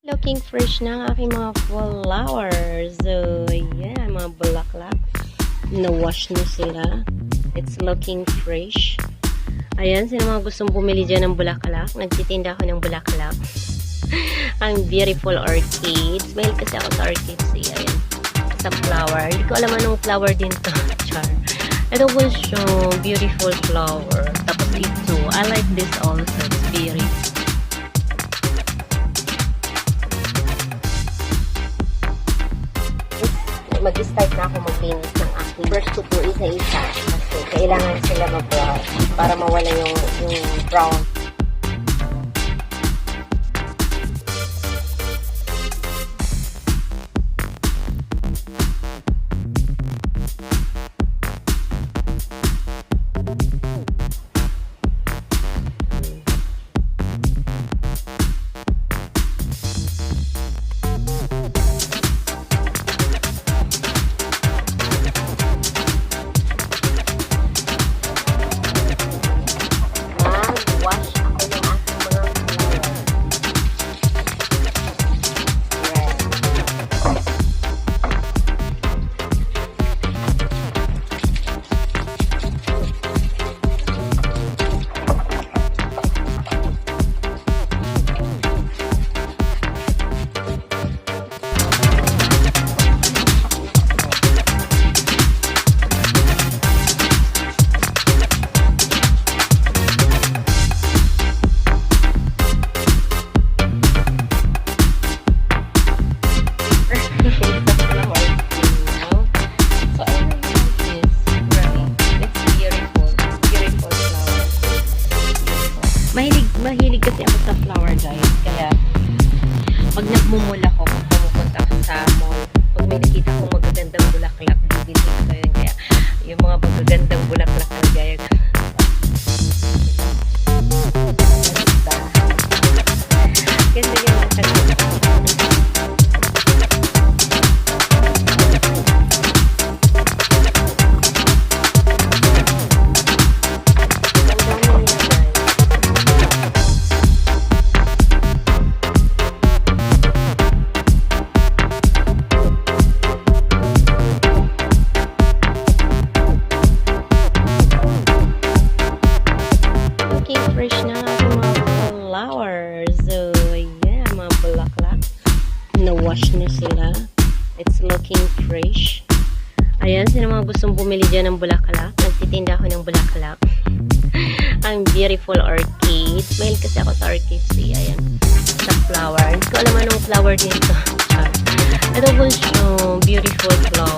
Looking fresh na ang aking mga flowers. So, yeah, mga bulaklak. Na-wash na sila. It's looking fresh. Ayan, sino mga gustong bumili dyan ng bulaklak? Nagtitinda ako ng bulaklak. Ang beautiful orchids. Mahilig kasi ako sa orchids. Ayan. Sa flower. Hindi ko alam anong flower din to. Char. Ito po siya. Beautiful flower. Tapos ito. I like this also. It's very mag-start na ako maglinis ng aking brush ko po isa-isa kasi kailangan sila mag-brown para mawala yung brown. Mahilig kasi ako sa flower guys. Kaya, pag nagmumula ko, kung pumupunta ako sa mall, pag may nakita kong magagandang bulaklak, bibili ko yun. Kaya, yung mga magagandang bulaklak na gaya. Kasi yung fresh na ang mga flowers. So, yeah, mga bulaklak. Na-wash na sila. It's looking fresh. Ayan, sino mga gustong bumili dyan ng bulaklak? Nagtitinda ako ng bulaklak. Ang beautiful orchids. Mahilig kasi ako sa orchids. Ayan, sa flower. Hindi ko alam anong flower dito. Ito po siya, beautiful flower.